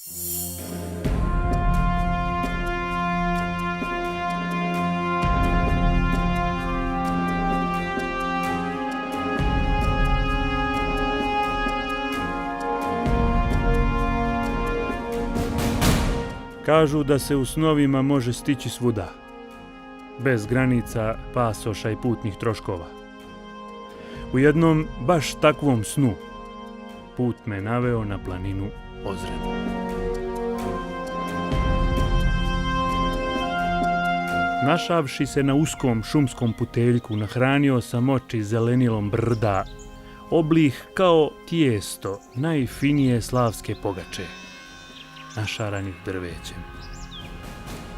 Kažu da se u snovima može stići svuda, bez granica, pasoša i putnih troškova. U jednom baš takvom snu put me naveo na planinu Ozren. Našavši se na uskom šumskom puteljku, nahranio sam oči zelenilom brda, oblih kao tijesto najfinije slavske pogače, našaranih drvećem.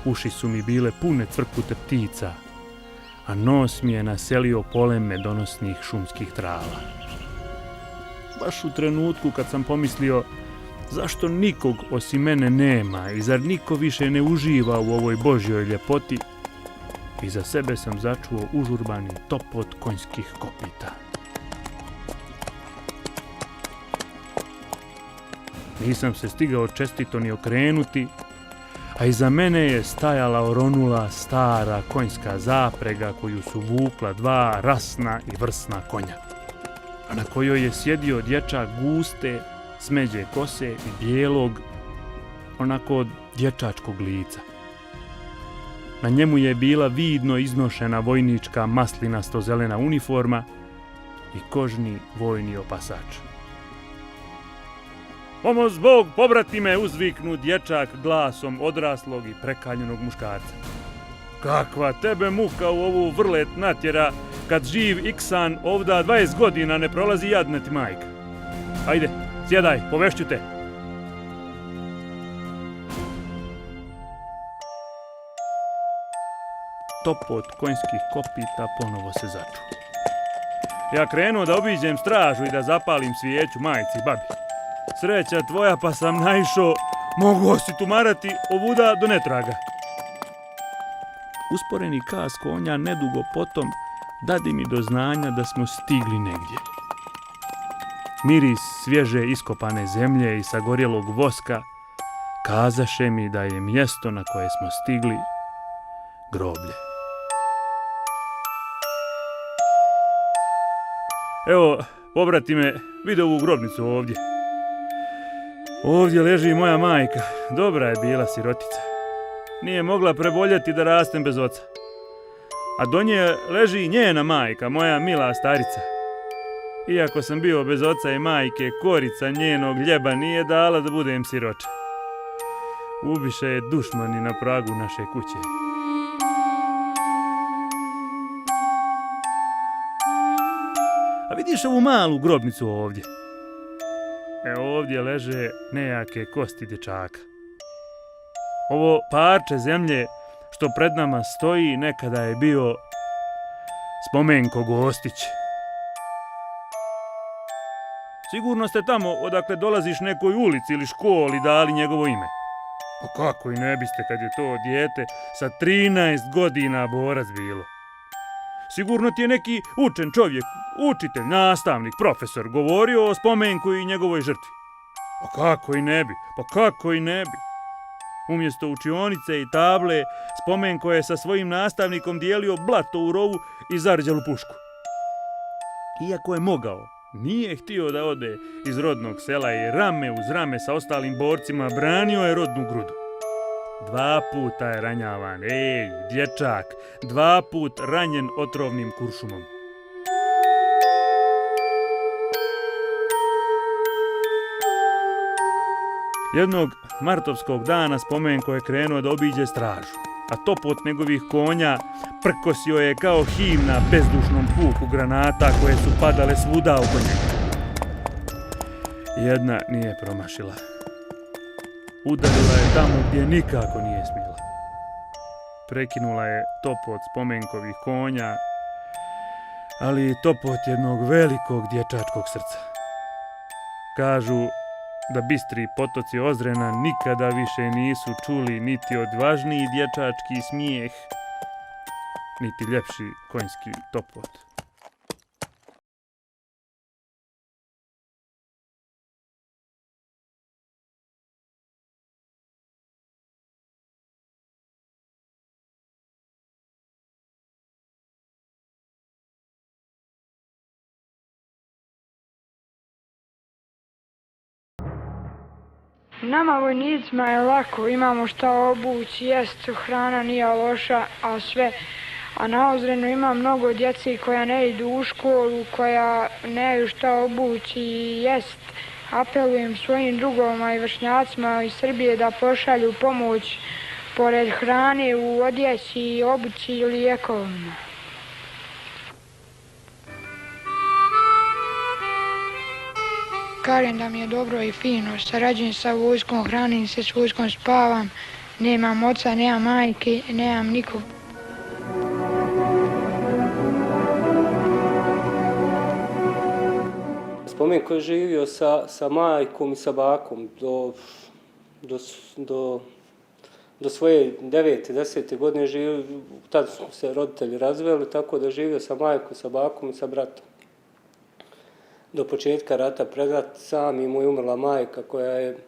Uši su mi bile pune cvrkute ptica, a nos mi je naselio polem medonosnih šumskih trava. Baš u trenutku kad sam pomislio zašto nikog osim mene nema i zar niko više ne uživa u ovoj Božjoj ljepoti, iza sebe sam začuo užurbani topot konjskih kopita. Nisam se stigao čestito ni okrenuti, a iza mene je stajala oronula stara konjska zaprega koju su vukla dva rasna i vrsna konja, a na kojoj je sjedio dječak guste, smeđe kose i bijelog, onako dječačkog lica. Na njemu je bila vidno iznošena vojnička maslinasto-zelena uniforma i kožni vojni opasač. Pomoz Bog, pobratime, uzviknu dječak glasom odraslog i prekaljenog muškarca. Kakva tebe muka u ovu vrlet natjera, kad živ Iksan ovda 20 godina ne prolazi jadna ti majka. Ajde, sjedaj, povešću te. Topot konjskih kopita ponovo se začuo. Ja krenuo da obiđem stražu i da zapalim svijeću majci i babi. Sreća tvoja pa sam naišao, mogu si tumarati ovuda do netraga. Usporeni kas konja nedugo potom dadi mi do znanja da smo stigli negdje. Miris svježe iskopane zemlje i sagorjelog voska kazaše mi da je mjesto na koje smo stigli groblje. Evo, pobratime, vidi ovu grobnicu ovdje. Ovdje leži moja majka, dobra je bila sirotica. Nije mogla preboljeti da rastem bez oca. A do nje leži njena majka, moja mila starica. Iako sam bio bez oca i majke, korica njenog hljeba nije dala da budem siroče. Ubiše je dušmani na pragu naše kuće. A vidiš ovu malu grobnicu ovdje? Ovdje leže nejake kosti dječaka. Ovo parče zemlje što pred nama stoji nekada je bio Spomenko Gostić. Sigurno ste tamo odakle dolaziš nekoj ulici ili školi dali njegovo ime. Pa kako i ne biste kad je to dijete sa 13 godina borac bilo. Sigurno ti je neki učen čovjek, učitelj, nastavnik, profesor govorio o Spomenku i njegovoj žrtvi. Pa kako i ne bi, pa kako i ne bi. Umjesto učionice i table, Spomenko je sa svojim nastavnikom dijelio blato u rovu i zarđalu pušku. Iako je mogao, nije htio da ode iz rodnog sela i rame uz rame sa ostalim borcima branio je rodnu grudu. 2 puta je ranjavan, dječak, 2 put ranjen otrovnim kuršumom. Jednog martovskog dana Spomenko je krenuo da obiđe stražu, a topot njegovih konja prkosio je kao himna bezdušnom puku granata koje su padale svuda oko njega. Jedna nije promašila. Udarila je tamo gdje nikako nije smjela. Prekinula je topot Spomenkovih konja, ali i topot jednog velikog dječačkog srca. Kažu da bistri potoci Ozrena nikada više nisu čuli niti odvažniji dječački smijeh, niti ljepši konjski topot. Nama vojnicima je lako, imamo šta obući, jest, hrana nije loša, a na Ozrenu ima mnogo djece koja ne idu u školu, koja nemaju šta obući, jest. Apelujem svojim drugovima i vršnjacima iz Srbije da pošalju pomoć pored hrane u odjeći, obući i lijekovima. Kažem da mi je dobro i fino, sarađujem sa vojskom, hranim se s vojskom, spavam, nemam oca, nemam majke, nemam nikog. Spomen koji je živio sa majkom i sa bakom do svoje 9. 10. godine živio, tad su se roditelji razveli, tako da je živio sa majkom, sa bakom i sa bratom. Do početka rata, pred rat, sam i mu je umrla majka koja je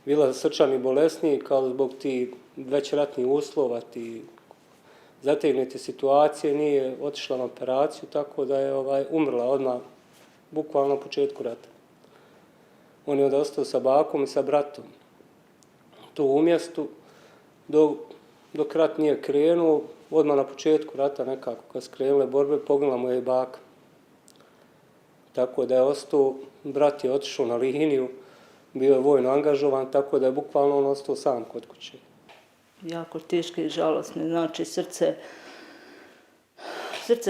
bila srčani bolesnik, ali zbog tih već ratnih uslova, ti zategnute situacije, nije otišla na operaciju, tako da je umrla odmah, bukvalno na početku rata. On je onda ostao sa bakom i sa bratom tu u mjestu, dok rat nije krenuo, odmah na početku rata nekako, kad su krenule borbe, poginula mu je i baka. Tako da je ostao, brat je otišao na liniju, bio je vojno angažovan, tako da je bukvalno on ostao sam kod kuće. Jako teške i žalosne, znači srce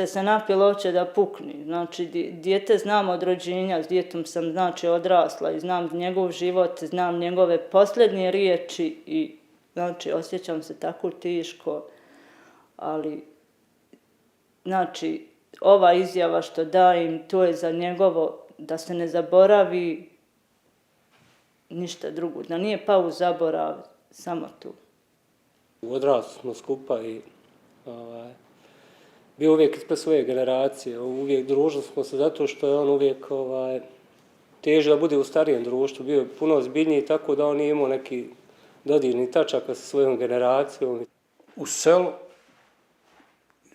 se napilo, hoće da pukne. Znači, dijete znam od rođenja, s djetom sam znači odrasla i znam njegov život, znam njegove posljednje riječi i znači osjećam se tako teško, ali znači ova izjava što dajem, to je za njegovo, da se ne zaboravi ništa drugo, da nije pao u zaborav, samo tu. Odrasli smo skupa i bio uvijek ispred svoje generacije, uvijek družili smo se zato što je on uvijek težio da bude u starijem društvu, bio je puno ozbiljniji, tako da on nije imao neki dodirnih tačaka sa svojom generacijom. U selu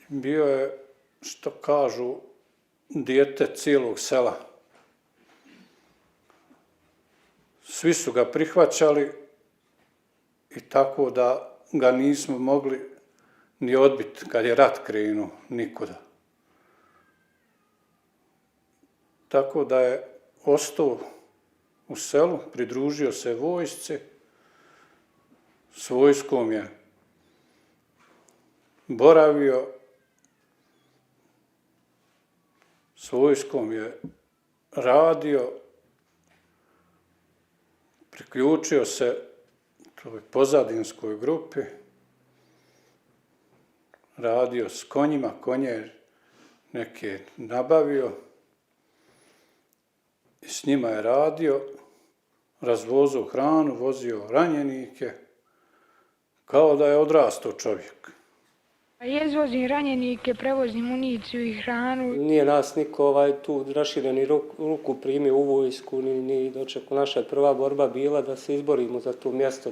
bio je, što kažu, dijete cijelog sela. Svi su ga prihvaćali i tako da ga nismo mogli ni odbiti kad je rat krenuo, nikuda. Tako da je ostao u selu, pridružio se vojsci, s vojskom je boravio, s vojskom je radio, priključio se toj pozadinskoj grupi, radio s konjima, konje neke nabavio i s njima je radio, razvozio hranu, vozio ranjenike, kao da je odrastao čovjek. Izvozim ranjenike, prevozim municiju i hranu. Nije nas niko tu rašireni ruku primio u vojsku, ni dočekao. Naša je prva borba bila da se izborimo za to mjesto,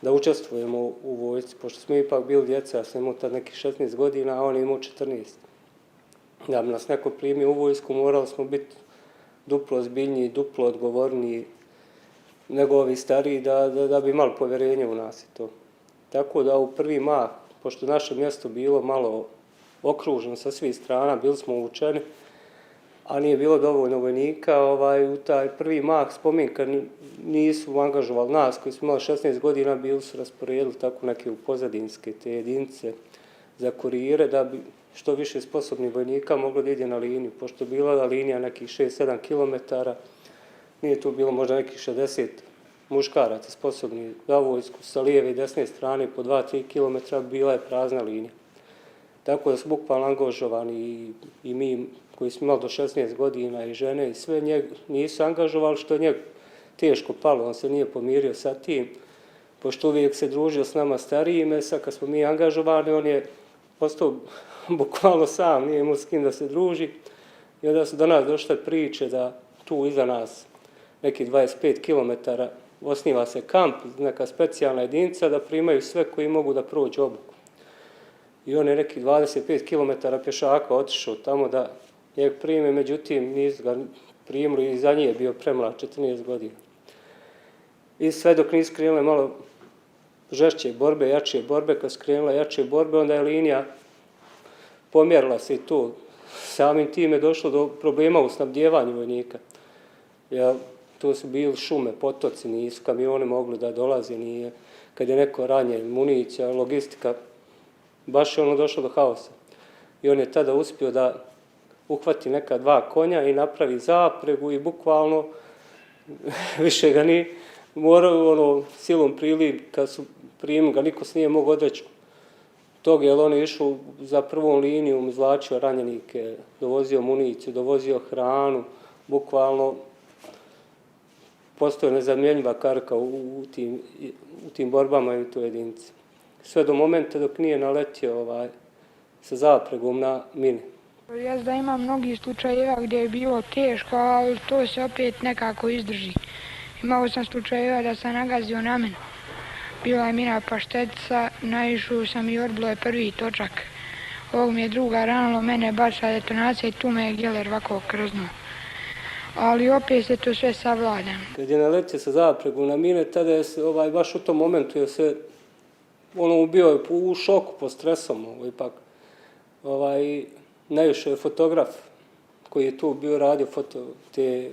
da učestvujemo u vojsci, pošto smo ipak bili djeca, ja sam imao tad nekih 16 godina, a on je imao 14. Da bi nas neko primio u vojsku, morali smo biti duplo ozbiljniji, duplo odgovorniji nego ovi stariji, da bi imali povjerenje u nas i to. Tako da u prvi mah, pošto naše mjesto bilo malo okruženo sa svih strana, bili smo uvučeni, a nije bilo dovoljno vojnika, u taj prvi mah spominka nisu angažovali nas koji smo imali 16 godina, bili su rasporedili tako neke u pozadinske te jedinice za kurire, da bi što više sposobnih vojnika moglo da ide na liniju. Pošto je bila linija nekih 6-7 kilometara, nije tu bilo možda nekih 60 muškaraca sposobni za vojsku, sa lijeve i desne strane po 2-3 kilometra bila je prazna linija. Tako da su bukvalno angažovani i mi koji smo imali do 16 godina i žene i sve nisu angažovali, što je njeg teško palo, on se nije pomirio sa tim, pošto uvijek se družio s nama starijime, sad kad smo mi angažovani, on je ostao bukvalno sam, nije imao s kim da se druži i onda su do nas došle priče da tu iza nas nekih 25 kilometara osniva se kamp, neka specijalna jedinica da primaju sve koji mogu da prođu obuku. I on je nekih 25 kilometara pješaka otišao tamo da njeg prime, međutim nisu ga primili i za njih je bio premlad 14 godina. I sve dok nisu krenule malo žešće borbe, jače borbe, kad su krenule jače borbe, onda je linija pomjerila se i tu. Samim tim je došlo do problema u snabdjevanju vojnika. Jer tu su bili šume, potoci, nisu kamioni mogli da dolaze, nije. Kad je neko ranjen, municija, logistika, baš je došlo do haosa. I on je tada uspio da uhvati neka 2 konja i napravi zapregu i bukvalno više ga ni morao silom priliv, kad su primili ga, niko se nije mogao odreći tog, jer on je išao za prvom linijom, izvlačio ranjenike, dovozio municiju, dovozio hranu, bukvalno postoje nezamjenjiva karika u tim borbama i u toj jedinici. Sve do momenta dok nije naletio sa zapregom na mine. Ja da imam mnogi slučajeva gdje je bilo teško, ali to se opet nekako izdrži. Imao sam slučajeva da sam nagazio na mene. Bila je mina paštetica, naišao sam i odbilo je prvi točak. Ovog mi je druga ranilo, mene baša detonacija i tu me je geler ovako krznuo. Ali opet se to sve savlada. Kad je naletio sa zapregu na mine, tada je se, baš u tom momentu je se, bio je u šoku, pod stresom, ipak. Naišao je fotograf koji je tu bio radio te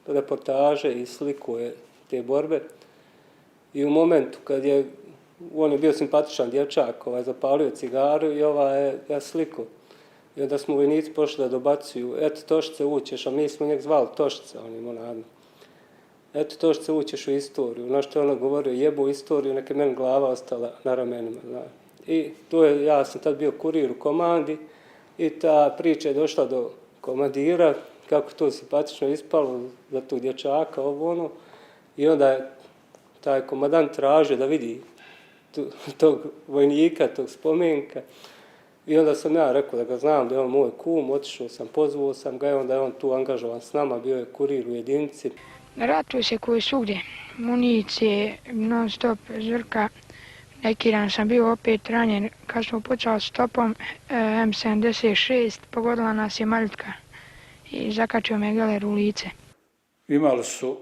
reportaže i slikuje te borbe. I u momentu kad je, on je bio simpatičan dječak, zapalio cigaru i ga sliku. I onda smo vojnici pošli da dobacuju, eto Tošice ućeš, a mi smo njeg zvali Tošice, on imao nadme. Eto Tošice ućeš u istoriju. Na što je ono govorio, jebu istoriju, neka meni glava ostala na ramenima. I ja sam tad bio kurir u komandi i ta priča je došla do komandira, kako to simpatično ispalo za tog dječaka, I onda je taj komandant tražio da vidi tog vojnika, tog spomenka. I onda sam ja rekao da ga znam, da je on moj kum, otišao sam, pozvao sam ga i onda je on tu angažovan s nama, bio je kurir u jedinici. Ratuje se koji svugdje, municije, non stop, žrka. Neki dan sam bio opet ranjen, kad smo počeli s topom M76, pogodila nas je maljutka i zakačio me geler u lice. Imali su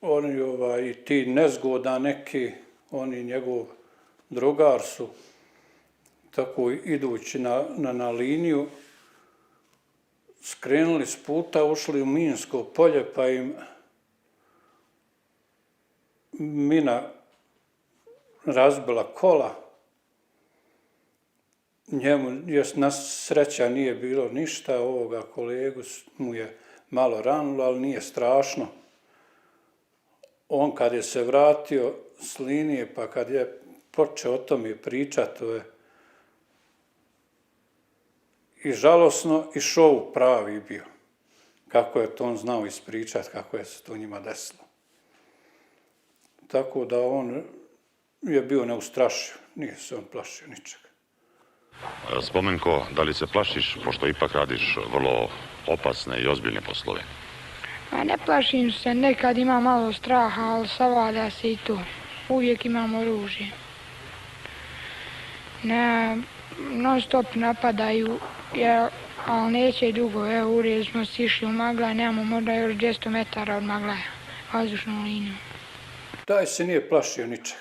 oni i ti nezgoda neki, oni njegov drugar su, tako idući na liniju, skrenuli s puta, ušli u minsko polje, pa im mina razbila kola. Njemu na sreća nije bilo ništa, ovoga kolegu mu je malo ranilo, ali nije strašno. On kad je se vratio s linije, pa kad je počeo o tome pričati, to je i žalosno i šou pravi bio. Kako je to on znao ispričati, kako je se to njima desilo. Tako da on je bio neustrašiv, nije se on plašio ničega. Spomenko, da li se plašiš, pošto ipak radiš vrlo opasne i ozbiljne poslove? Pa ne plašim se, nekad ima malo straha, ali savlada se i to. Uvijek imamo oružje. Non stop napadaju, ali neće dugo. Evo, ured smo sišli u Magla, nemamo možda još 200 metara od Maglaja, vazdušnu liniju. Taj se nije plašio ničega.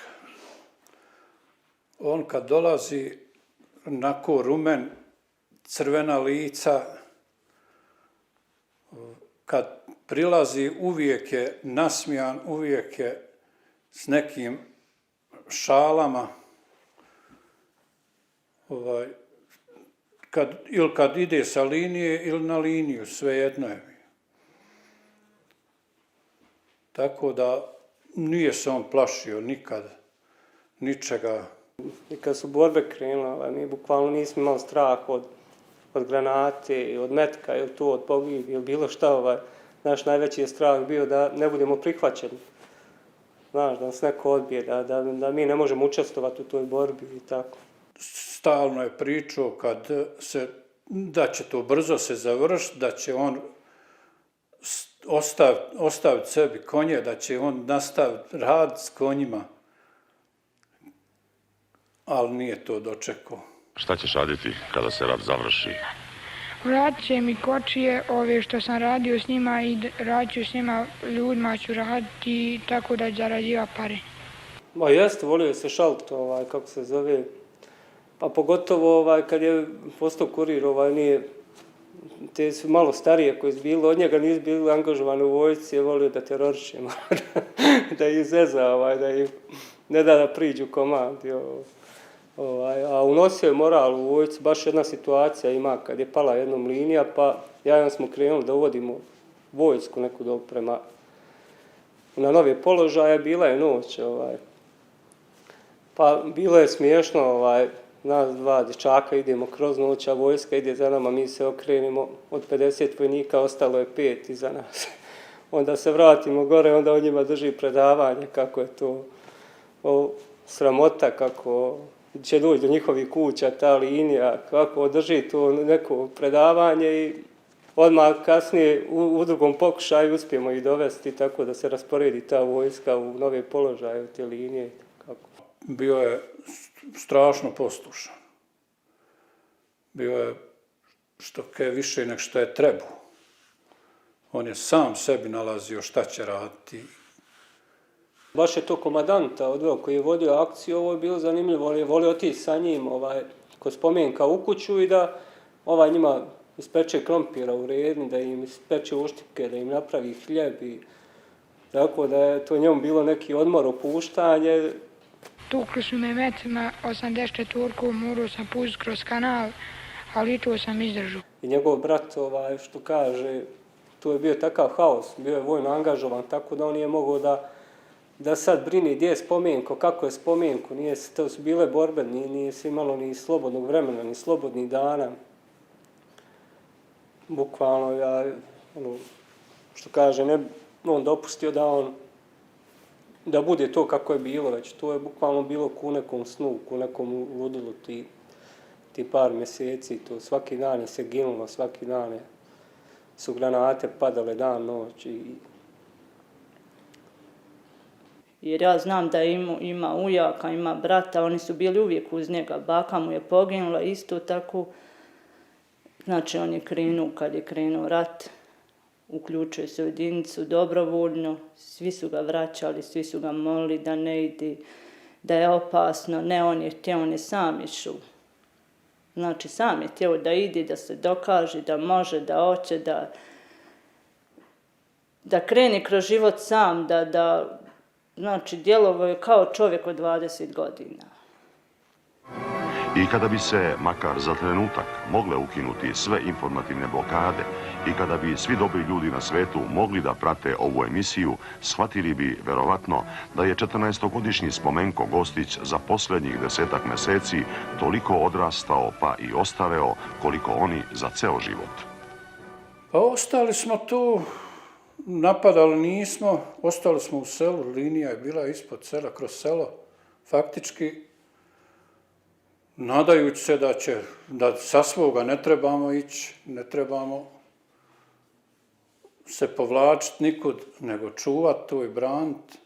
On kad dolazi, onako rumen, crvena lica, kad prilazi uvijek je nasmijan, uvijek je s nekim šalama. Ili kad ide sa linije ili na liniju, svejedno je. Tako da nije se on plašio nikad, ničega. I kad su borbe krenule, mi bukvalno nismo imali strah od granate, od metka, ili tu od pogibije, ili bilo šta. Naš najveći je strah bio da ne budemo prihvaćeni. Znaš, da nas neko odbije, da mi ne možemo učestvovati u toj borbi i tako. Stalno je pričao da će to brzo se završiti, da će on ostaviti sebi konje, da će on nastaviti rad s konjima, ali nije to dočekao. Šta ćeš raditi kada se rat završi? Vratit će mi kočije, ove što sam radio s njima i radit ću s njima, ljudima ću raditi tako da zarađiva pare. Ma jeste, volio se šaliti, kako se zove, pa pogotovo kad je postao kurir, nije, te su malo starije koji su bili od njega, nisu bili angažovani u vojsci, je volio da teroriše, da ih zeza, da ih ne da priđu komandi. A unosio je moral u vojsci, baš jedna situacija ima kad je pala jednom linija, pa ja smo krenuli da uvodimo vojsku neku dok prema na nove položaje, bila je noć, pa bilo je smiješno, nas dva dječaka idemo kroz noć, a vojska ide za nama, mi se okrenemo, od 50 vojnika ostalo je 5 iza nas. Onda se vratimo gore, onda on njima drži predavanje kako je to sramota, kako će doći do njihovih kuća, ta linija, kako održi to neko predavanje i odmah kasnije u drugom pokušaju uspijemo ih dovesti tako da se rasporedi ta vojska u nove položaje te linije. Bio je strašno poslušan. Bio je što je više nego što je trebao. On je sam sebi nalazio šta će raditi. Baš je to komandanta odveo koji je vodio akciju, ovo je bilo zanimljivo, on je volio otići sa njim kod spomenka u kuću i da njima ispeče krompira u redni, da im ispeče uštipke, da im napravi hljeb i tako da je to njemu bilo neki odmor, opuštanje. Tukli su me metrima 84-ku, morao sam pustiti kroz kanal, ali i to sam izdržao. I njegov brat, što kaže, tu je bio takav haos, bio je vojno angažovan, tako da on nije mogao da sad brini gdje je spomenko, kako je spomenko, to su bile borbe, nije se imalo ni slobodnog vremena, ni slobodnih dana. Bukvalno, što kaže, ne on dopustio da bude to kako je bilo već. To je bukvalno bilo ku nekom snu, ku nekom ludilu ti par mjeseci. To svaki dan je se ginulo, svaki dan su granate padale dan, noć. Jer ja znam da ima ujaka, ima brata, oni su bili uvijek uz njega. Baka mu je poginula isto tako. Znači on je krenuo, kad je krenuo rat, uključuje se u jedinicu dobrovoljno, svi su ga vraćali, svi su ga molili da ne ide, da je opasno, ne on je htio, on je sam išao. Znači sam je htio da ide, da se dokaže, da može, da hoće, da krene kroz život sam, znači djelovao je kao čovjek od 20 godina. I kada bi se, makar za trenutak, mogle ukinuti sve informativne blokade i kada bi svi dobri ljudi na svetu mogli da prate ovu emisiju, shvatili bi, verovatno, da je 14-godišnji Spomenko Gostić za posljednjih 10-ak mjeseci toliko odrastao pa i ostareo koliko oni za ceo život. Pa ostali smo tu, napadali nismo, ostali smo u selu, linija je bila ispod sela, kroz selo, faktički, nadajući se da sa svoga ne trebamo ići, ne trebamo se povlačiti nikud, nego čuvati to i braniti.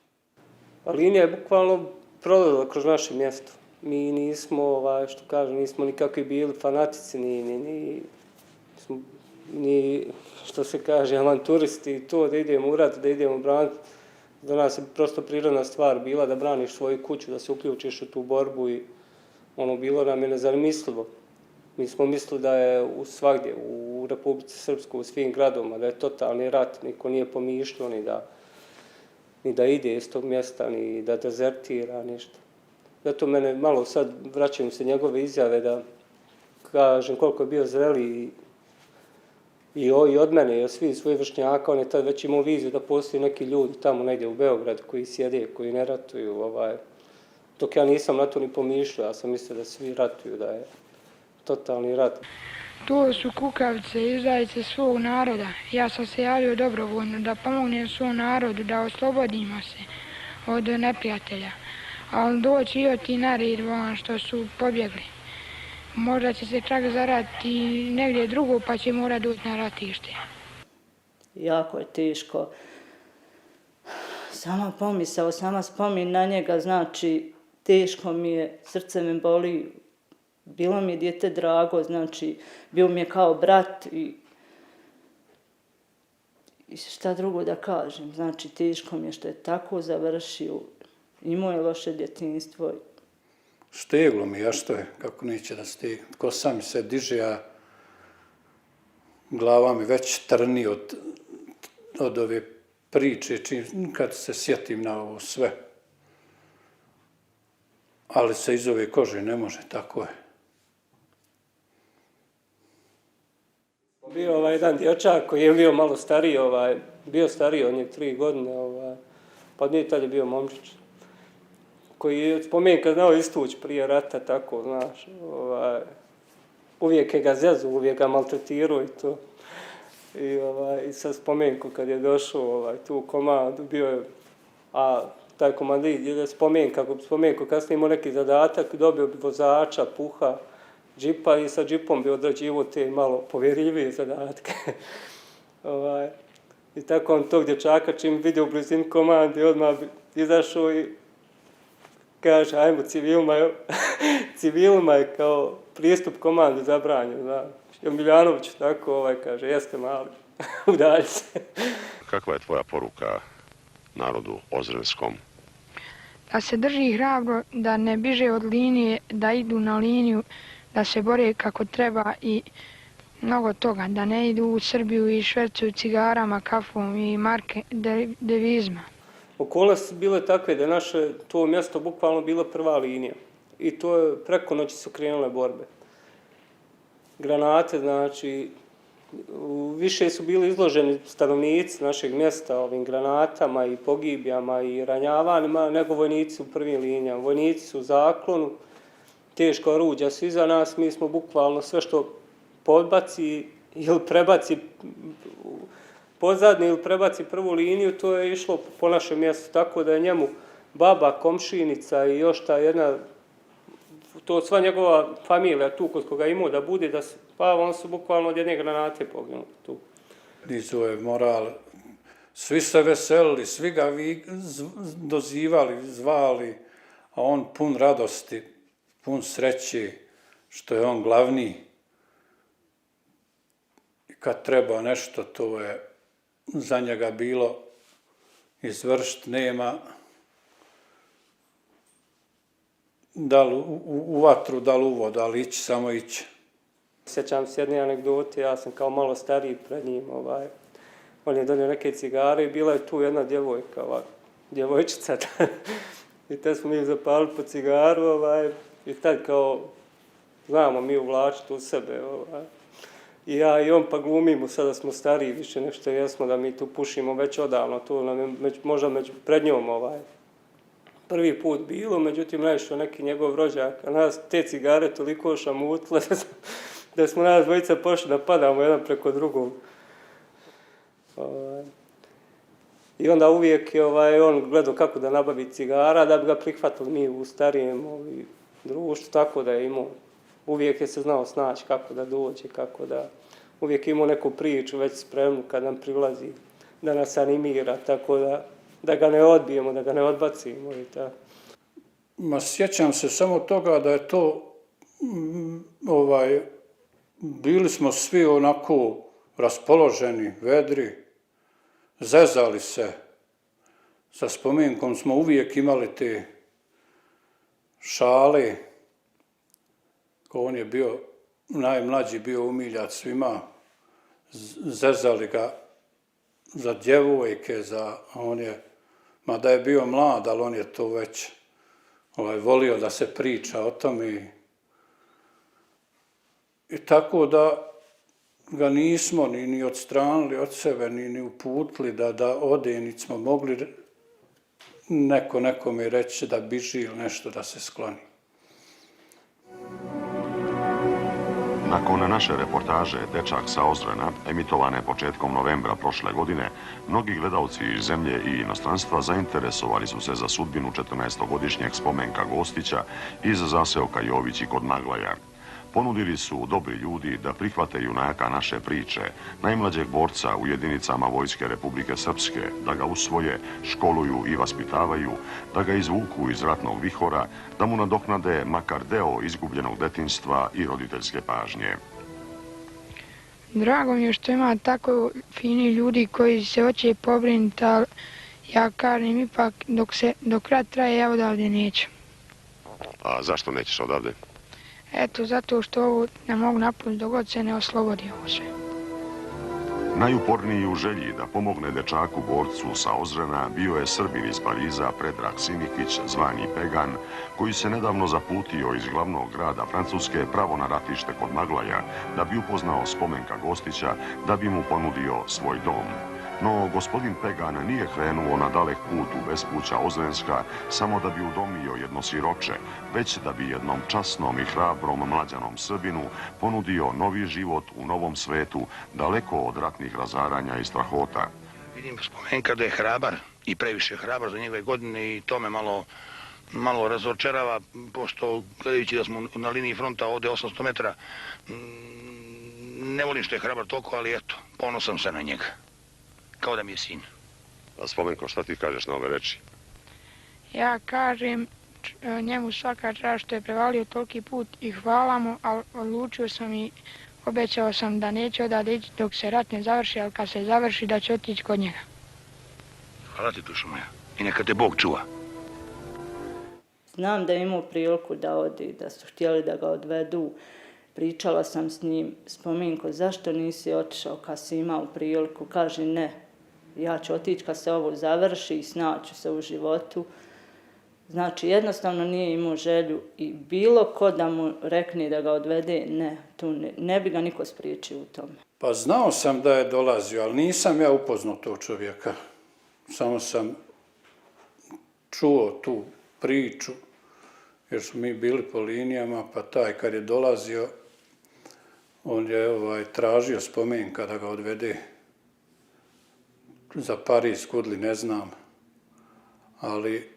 Linija je bukvalno prolazila kroz naše mjesto. Mi nismo, što kažem, nismo nikakvi bili fanatici, ni što se kaže, avanturisti, to da idemo u rat, da idemo braniti. Za nas je prosto prirodna stvar bila da braniš svoju kuću, da se uključiš u tu borbu i bilo nam je nezamislivo. Mi smo mislili da je svagdje, u Republici Srpskoj, u svim gradovima, da je totalni rat, niko nije pomišljao ni da ide iz tog mjesta, ni da dezertira, ništa. Zato mene malo sad vraćaju se njegove izjave da kažem koliko je bio zreli i od mene i od svih svojih vršnjaka, on je tad već imao viziju da postoji neki ljudi tamo negdje u Beogradu koji sjede, koji ne ratuju, dok ja nisam na to ni pomišljao, ja sam mislio da svi ratuju, da je totalni rat. To su kukavice, izdajice svog naroda. Ja sam se javio dobrovoljno da pomognem svom narodu, da oslobodimo se od neprijatelja. Ali doći i od ti nared što su pobjegli. Možda će se čak zaraditi negdje drugo pa će morati doći na ratište. Jako je teško. Sama pomisao, sama spomin na njega, znači teško mi je, srce me boli bilo mi je dijete drago, znači bio mi je kao brat i šta drugo da kažem, znači teško mi je što je tako završio, imao je loše djetinjstvo. Steglo mi, ja što je, kako neće da stegne. Kosa mi se diže, a glava mi već trni od ove priče, kad se sjetim na ovo sve. Ali se iz ove kože ne može, tako je. Bio jedan dječak koji je bio malo stariji, bio stariji od njih 3 godine, pa od njih tad je bio momčić, koji je spomenka znao istući prije rata, tako, znaš, uvijek je ga zezu, uvijek ga maltretirao i to. I sa spomenku kad je došao tu u komandu, bio je, a taj komandit je spomenku kasnije imao neki zadatak, dobio bi vozača, puha, džipa i sa džipom bi odrađivo te malo povjerljivije zadatke. I tako on tog dječaka čim vidio u blizini komandi, odmah bi izašao i kaže, ajmo civilima je kao pristup komandi zabranjen, znaš. Miljanović tako kaže, jeste mali, udalji se. Kakva je tvoja poruka narodu ozrenskom? Da se drži hrabro, da ne biže od linije, da idu na liniju, da se bore kako treba i mnogo toga, da ne idu u Srbiju i švercuju cigarama, kafom i marke devizma. Okolnosti su bile takve da je naše to mjesto bukvalno bila prva linija i to je preko noći su krenule borbe. Granate, znači, više su bili izloženi stanovnici našeg mjesta ovim granatama i pogibijama i ranjavanjima nego vojnici u prvim linijama. Vojnici su u zaklonu, teško oruđa su iza nas, mi smo bukvalno sve što podbaci ili prebaci pozadnju ili prebaci prvu liniju, to je išlo po našem mjestu, tako da je njemu baba, komšinica i još ta jedna, to sva njegova familija tu kod koga imao da bude, pa on su bukvalno od jedne granate poginuli tu. Nisu je moral, svi se veselili, svi ga dozivali, zvali, a on pun radosti, pun sreće, što je on glavni. I kad treba nešto, to je za njega bilo izvršiti, nema da li u vatru, da li u vodu, ali ići, samo ići. Sjećam se jedne anegdote, ja sam kao malo stariji pred njim, on je donio neke cigare i bila je tu jedna djevojka, djevojčica, i tad smo mi zapalili po cigaru, i tad kao, znamo mi uvlačiti u sebe, i ja i on pa glumimo, sada smo stariji više nešto jesmo, da mi tu pušimo već odavno, to nam je možda pred njom prvi put bilo, međutim naišao neki njegov rođak, a nas te cigare toliko šamutile da smo nas dvojica pošli da padamo jedan preko drugog. I onda uvijek je on gledao kako da nabavi cigara, da bi ga prihvatili mi u starijem društvu, tako da je imao, uvijek je se znao snaći kako da dođe, kako da, uvijek je imao neku priču već spremnu kad nam prilazi, da nas animira, tako da ga ne odbijemo, da ga ne odbacimo i tako. Ma sjećam se samo toga da je to, bili smo svi onako raspoloženi, vedri, zezali se. Sa spomenkom smo uvijek imali te šale. On je bio, najmlađi bio umiljac svima, zezali ga za djevojke, mada je bio mlad, ali on je to već volio da se priča o tome. I tako da ga nismo ni odstranili od sebe, ni uputili da ode, niti smo mogli nekome reći da biži ili nešto da se skloni. Nakon naše reportaže Dečak sa Ozrena, emitovane početkom novembra prošle godine, mnogi gledalci iz zemlje i inostranstva zainteresovali su se za sudbinu 14-godišnjeg spomenka Gostića iz zaseoka Jovići kod Maglaja. ponudili su dobri ljudi da prihvate junaka naše priče, najmlađeg borca u jedinicama Vojske Republike Srpske, da ga usvoje, školuju i vaspitavaju, da ga izvuku iz ratnog vihora, da mu nadoknade makar deo izgubljenog detinjstva i roditeljske pažnje. Drago mi je što ima tako fini ljudi koji se hoće pobrinuti, ali ja kažem ipak dok rat traje ja odavde neću. A zašto nećeš odavde? Eto, zato što ovo ne mogu napustiti dok god se ne oslobodi ovo sve. Najuporniji u želji da pomogne dečaku borcu sa Ozrena bio je Srbin iz Pariza Predrag Simihić, zvani Pegan, koji se nedavno zaputio iz glavnog grada Francuske pravo na ratište kod Maglaja da bi upoznao Spomenka Gostića, da bi mu ponudio svoj dom. No, gospodin Pegan nije krenuo na dalek put u bespuća Ozrenska samo da bi udomio jedno siroče, već da bi jednom časnom i hrabrom mlađanom Srbinu ponudio novi život u novom svetu, daleko od ratnih razaranja i strahota. Vidim Spomenka da je hrabar i previše hrabar za njegove godine i to me malo razočarava, pošto gledajući da smo na liniji fronta ovde 800 metara, ne volim što je hrabar toliko, ali eto, ponosan sam na njega. Kao da mi je sin. A Spomenko, šta ti kažeš na ove reči? Ja kažem njemu svaka čast što je prevalio toliki put i hvala mu, ali odlučio sam i obećao sam da neću odavde ići dok se rat ne završi, ali kad se završi da ću otići kod njega. Hvala ti, dušo moja. I neka te Bog čuva. Znam da je imao priliku da odi, da su htjeli da ga odvedu. Pričala sam s njim, Spomenko, zašto nisi otišao kad si imao priliku? Kaže, ne, ja ću otići kad se ovo završi i snaću se u životu. Znači, jednostavno nije imao želju i bilo ko da mu rekne da ga odvede, ne, tu ne bi ga niko spriječio u tome. Pa znao sam da je dolazio, ali nisam ja upoznao tog čovjeka. Samo sam čuo tu priču, jer smo mi bili po linijama, pa taj kad je dolazio, on je tražio Spomenka da ga odvede za Pariz, kudli, ne znam, ali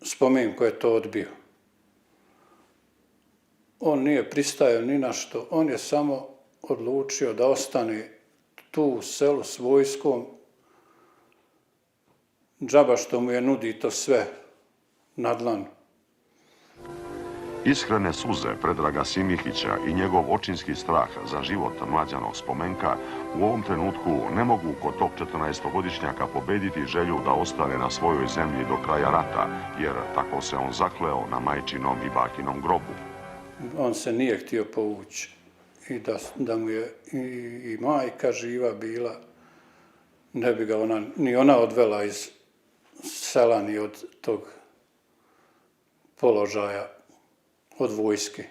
Spomenko je to odbio. On nije pristajao ni na što, on je samo odlučio da ostane tu u selu s vojskom, džaba što mu je nudi to sve na dlanu. Iskrene suze Predraga Simihića i njegov očinski strah za život mlađanog Spomenka u ovom trenutku ne mogu kod tog 14-godišnjaka pobediti želju da ostane na svojoj zemlji do kraja rata, jer tako se on zakleo na majčinom i bakinom grobu. On se nije htio povući i da mu je i majka živa bila, ne bi ga ni ona odvela iz sela ni od tog položaja, od vojske.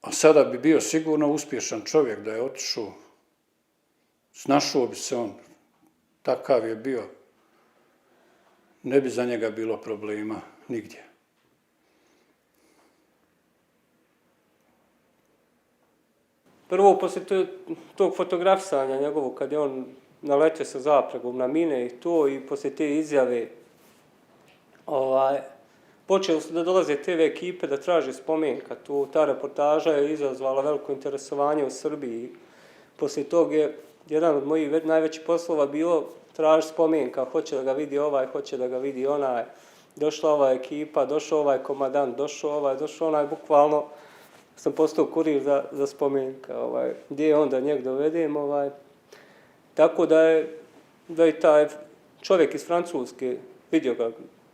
A sada bi bio sigurno uspješan čovjek da je otišao. Snašao bi se on, takav je bio. Ne bi za njega bilo problema nigdje. Prvo, poslije tog fotografisanja njegovog, kad je on naletio sa zapregom na mine i to, i poslije te izjave, počeli su da dolaze TV ekipe da traže Spomenka. Ta reportaža je izazvala veliko interesovanje u Srbiji. Poslije tog je jedan od mojih najvećih poslova bilo traži Spomenka, hoće da ga vidi ovaj, hoće da ga vidi onaj. Došla ova ekipa, došao ovaj komadant, došao onaj, bukvalno sam postao kurir za Spomenka. Gdje je onda njeg dovedem. Tako da je i taj čovjek iz Francuske vidio ga,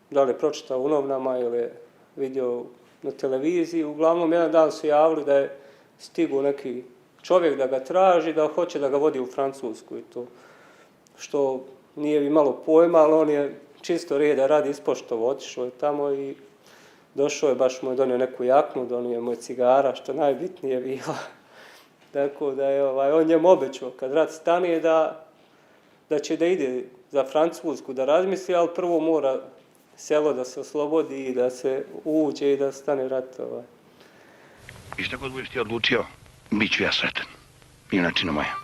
da li je pročitao u novinama ili je vidio na televiziji. Uglavnom, jedan dan su javili da je stigao neki čovjek da ga traži, da hoće da ga vodi u Francusku i to. Što nije imalo pojma, ali on je čisto reda radi ispoštovo, otišao je tamo i došao je, baš mu je donio neku jaknu, donio mu je cigara, što najbitnije bilo. Tako da je on njemu obećao kad rat stane da će da ide za Francusku da razmisli, ali prvo mora selo da se oslobodi i da se uđe i da stane rat. I šta god budeš ti odlučio, bit ću ja sretan. Inačina moja.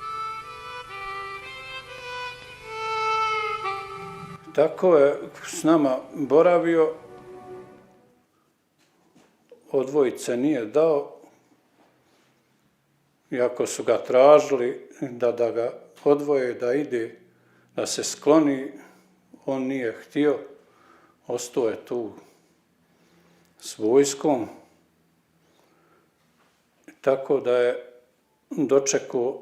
Tako je s nama boravio odvojice nije dao, iako su ga tražili da ga odvoje, da ide, da se skloni, on nije htio, ostao je tu s vojskom, tako da je dočekao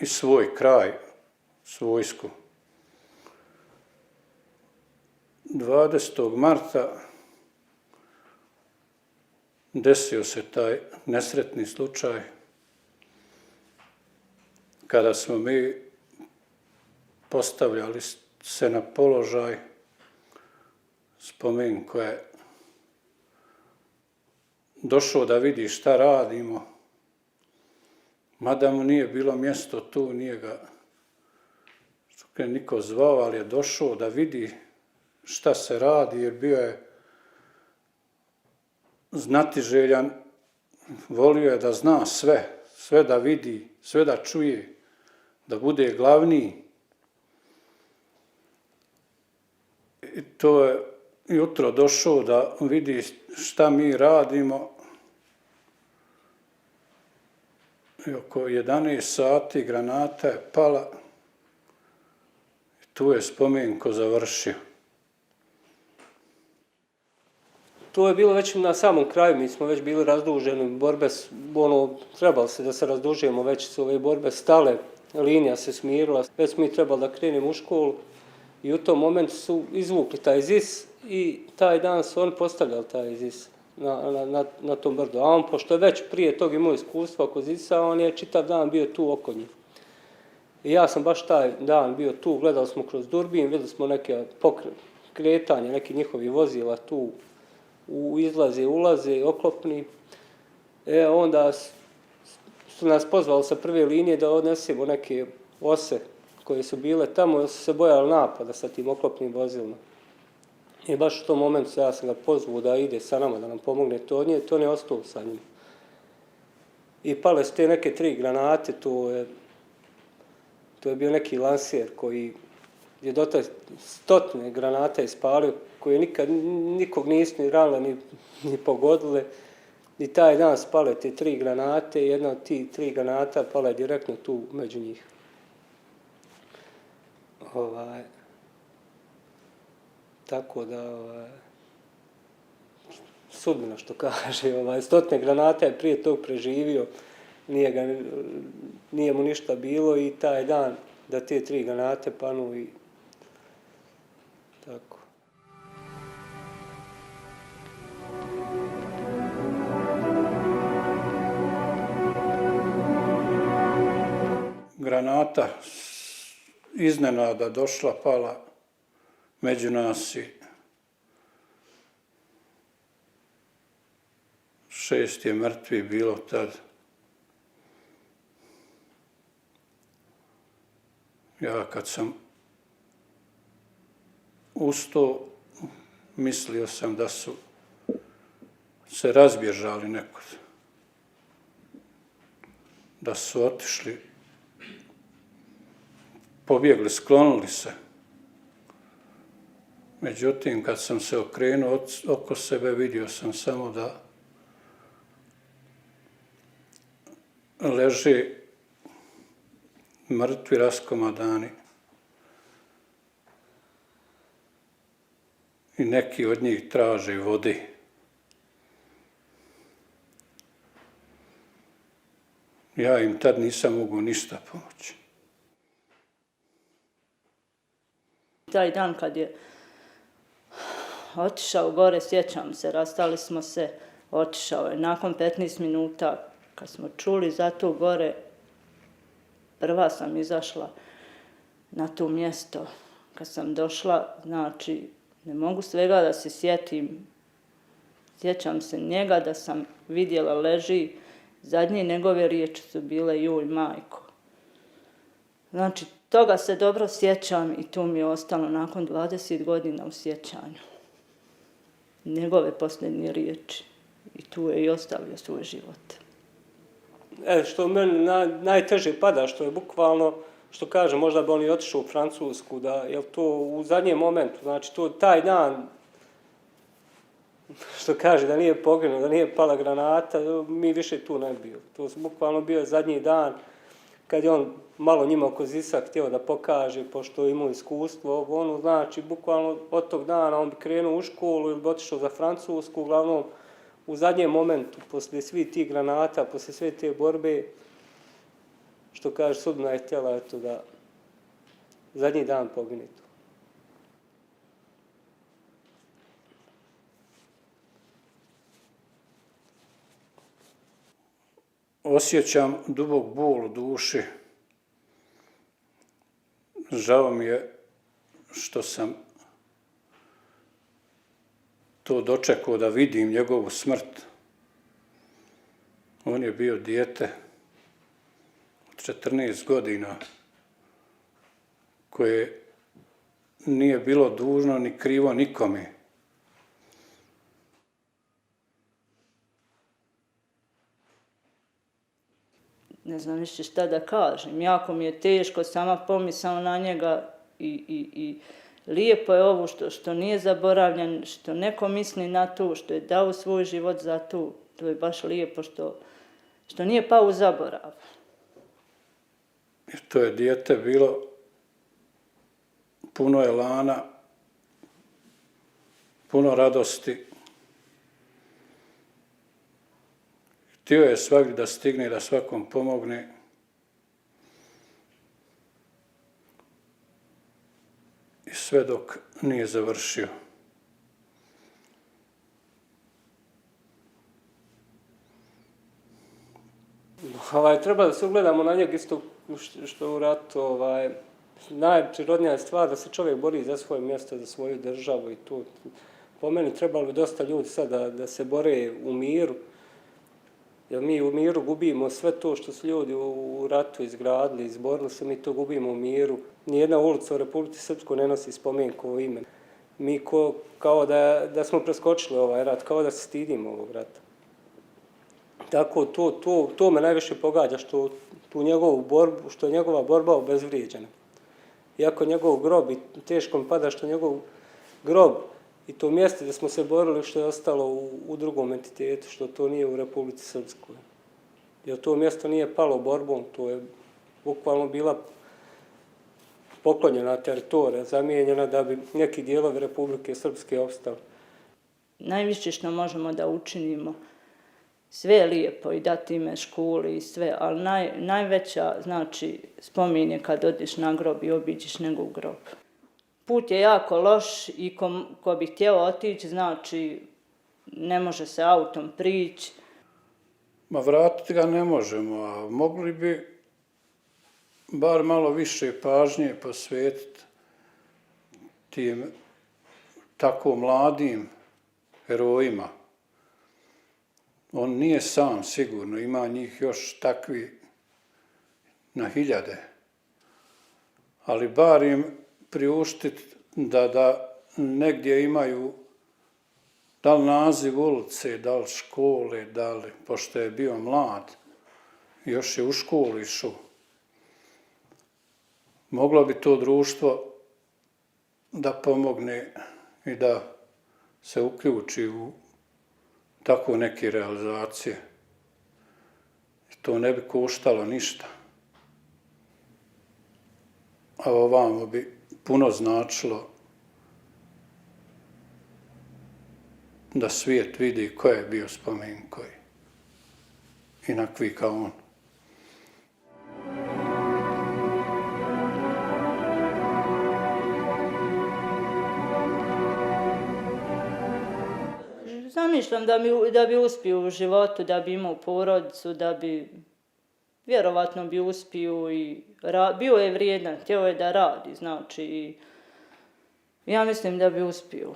i svoj kraj s vojskom. 20. marta desio se taj nesretni slučaj kada smo mi postavljali se na položaj, Spomenko je došao da vidi šta radimo, mada mu nije bilo mjesto tu, nije ga niko zvao, ali je došao da vidi šta se radi, jer bio je znatiželjan, volio je da zna sve da vidi, sve da čuje, da bude glavniji. I to je jutro došao da vidi šta mi radimo. I oko 11 sati granata je pala i tu je Spomenko završio. To je bilo već na samom kraju, mi smo već bili razduženi, borbe, trebalo se da se razdužujemo, već su ove borbe stale, linija se smirila, već smo mi trebali da krenemo u školu i u tom momentu su izvukli taj ZIS i taj dan su oni postavljali taj ZIS na tom brdu. A on, pošto je već prije tog imao iskustva oko ZIS-a, on je čitav dan bio tu oko njih. I ja sam baš taj dan bio tu, gledali smo kroz durbin, vidjeli smo neke kretanje, neki njihovi vozila tu, izlaze, ulaze, oklopni. Onda su nas pozvali sa prve linije da odnesemo neke ose koje su bile tamo, jer su se bojali napada sa tim oklopnim vozilima. I baš u tom momentu ja sam ga pozvao da ide sa nama, da nam pomogne to ne ostalo sa njim. I pale su te neke 3 granate, to je bio neki lansijer koji je do taj 100 granata ispalio, koje nikog nisu ni ranile, ni pogodile. I taj dan spale te 3 granate i jedna od tih 3 granata pala je direktno tu među njih. Tako da, sudbina što kaže, 100 granata je prije tog preživio, nije mu ništa bilo i taj dan da te 3 granate panu i tako. Granata iznenada došla, pala među nas i 6 je mrtvi bilo tad. Ja kad sam ustao, mislio sam da su se razbježali nekud, da su otišli, pobjegli, sklonili se. Međutim, kad sam se okrenuo oko sebe, vidio sam samo da leže mrtvi raskomadani i neki od njih traže vode. Ja im tad nisam mogao ništa pomoći. Taj dan kad je otišao gore, sjećam se, rastali smo se, otišao je. Nakon 15 minuta, kad smo čuli za to gore, prva sam izašla na to mjesto. Kad sam došla, znači, ne mogu svega da se sjetim. Sjećam se njega da sam vidjela leži, zadnje njegove riječi su bile joj majko. Znači, toga se dobro sjećam i to mi je ostalo nakon 20 godina u sjećanju. Njegove posljednje riječi. I tu je i ostavio svoj život. Što meni najteže pada, što je bukvalno, što kaže, možda bi on i otišao u Francusku, jer to u zadnjem momentu, znači taj dan što kaže, da nije poginuo, da nije pala granata, mi više tu ne bi bili. To su bukvalno bio zadnji dan kad je on malo njima oko Zisa htio da pokaže, pošto je imao iskustvo, ono znači, bukvalno od tog dana on bi krenuo u školu ili bi otišao za Francusku, uglavnom u zadnjem momentu, poslije svih tih granata, poslije sve te borbe, što kaže, sudbina je htjela, eto, da zadnji dan pogine tu. Osjećam dubok bol u duši. Žao mi je što sam to dočekao da vidim njegovu smrt. On je bio dijete od 14 godina koje nije bilo dužno ni krivo nikome. Ne znam više šta da kažem. Jako mi je teško sama pomisao na njega i lijepo je ovo što nije zaboravljen, što neko misli na to, što je dao svoj život za to. To je baš lijepo što nije pao u zaborav. Jer to je dijete bilo puno elana, puno radosti. Htio je svagdje da stigne, da svakom pomogne. I sve dok nije završio. Treba da se ugledamo na njeg isto što u ratu. Najprirodnija je stvar da se čovjek bori za svoje mjesto, za svoju državu i tu. Po meni trebalo bi dosta ljudi sad da se bore u miru. Jer mi u miru gubimo sve to što su ljudi u ratu izgradili, izborili se, mi to gubimo u miru. Nijedna ulica u Republici Srpskoj ne nosi spomenkovo ime. Mi kao da smo preskočili ovaj rat, kao da se stidimo ovog rata. Tako to me najviše pogađa, što je njegova borba obezvrijeđena. Iako njegov grob, i teško mi pada što njegov grob i to mjesto gdje smo se borili što je ostalo u drugom entitetu, što to nije u Republici Srpskoj. Jer to mjesto nije palo borbom, to je bukvalno bila poklonjena teritorija, zamijenjena da bi neki dijelovi Republike Srpske opstali. Najviše što možemo da učinimo, sve je lijepo i dati ime školi i sve, ali najveća, znači, spomin je kad odiš na grob i obiđiš njegov grob. Put je jako loš i ko bi htjeo otići, znači, ne može se autom prići. Ma vratiti ga ne možemo, a mogli bi bar malo više pažnje posvetiti tim tako mladim herojima. On nije sam sigurno, ima njih još takvi na hiljade. Ali bar im priuštiti da negdje imaju da li naziv ulice, da li škole, pošto je bio mlad, još je u školu išao. Moglo bi to društvo da pomogne i da se uključi u tako neke realizacije. To ne bi koštalo ništa. A ovamo bi puno značilo da svijet vidi ko je bio Spomenko i inakvi kao on. Zamišljam da bi uspio u životu, da bi imao porodicu, da bi, vjerovatno bi uspio i bio je vrijedan, htio je da radi, znači, ja mislim da bi uspio.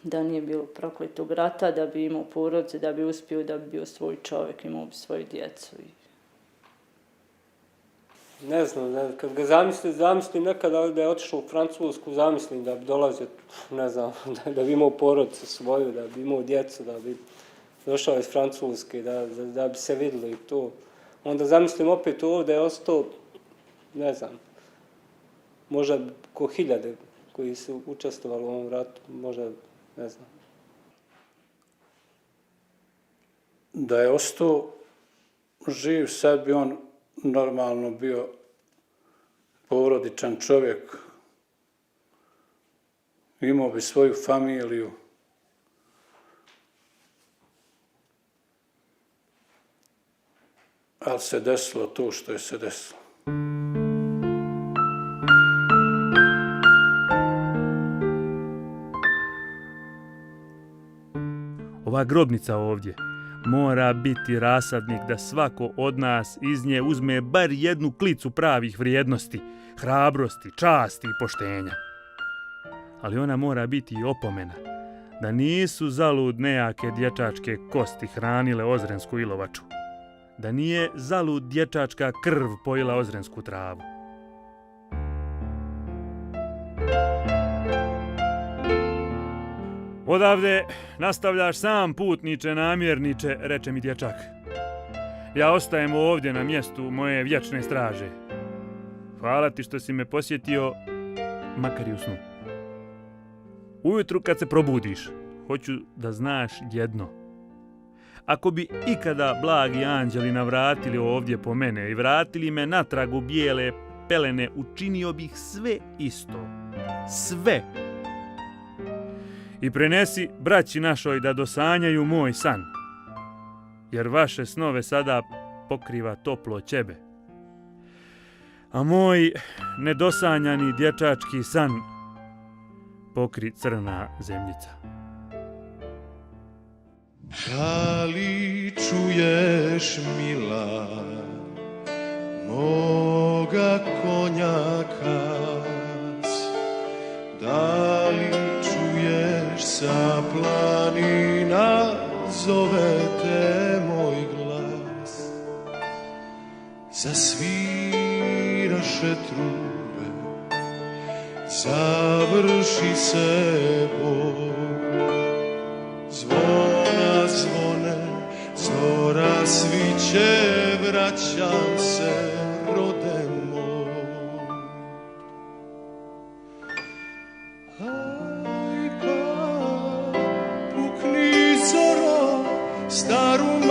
Da nije bilo prokletog rata, da bi imao porodicu, da bi uspio, da bi bio svoj čovjek, imao bi svoju djecu. Ne znam, kad ga zamislim nekada da je otišao u Francusku, zamislim da bi dolazio, ne znam, da bi imao porodicu svoju, da bi imao djecu, da bi došao iz Francuske, da bi se vidjeli i to. Onda zamislim opet ovdje je ostao, ne znam, možda ko hiljade koji su učestvovali u ovom ratu, možda ne znam. Da je ostao živ, sad bi on normalno bio porodičan čovjek, imao bi svoju familiju. Ali se desilo to što je se desilo. Ova grobnica ovdje mora biti rasadnik da svako od nas iz nje uzme bar jednu klicu pravih vrijednosti, hrabrosti, časti i poštenja. Ali ona mora biti i opomena da nisu zalud nejake dječačke kosti hranile ozrensku ilovaču, da nije zalud dječačka krv pojila ozrensku travu. Odavde nastavljaš sam, putniče, namjerniče, reče mi dječak. Ja ostajem ovdje na mjestu moje vječne straže. Hvala ti što si me posjetio, makar i u snu. Ujutru kad se probudiš, hoću da znaš jedno. Ako bi ikada blagi anđeli navratili ovdje po mene i vratili me natrag u bijele pelene, učinio bih sve isto. Sve. I prenesi braći našoj da dosanjaju moj san, jer vaše snove sada pokriva toplo ćebe. A moj nedosanjani dječački san pokri crna zemljica. Da li čuješ, mila, moga konjaka? Da li čuješ, sa planina zove te moj glas? Zasviraše trube, završi se boj. Zvona zvone, zora sviće, vraćam se, rode moj. Aj pa, pukni zoro, staru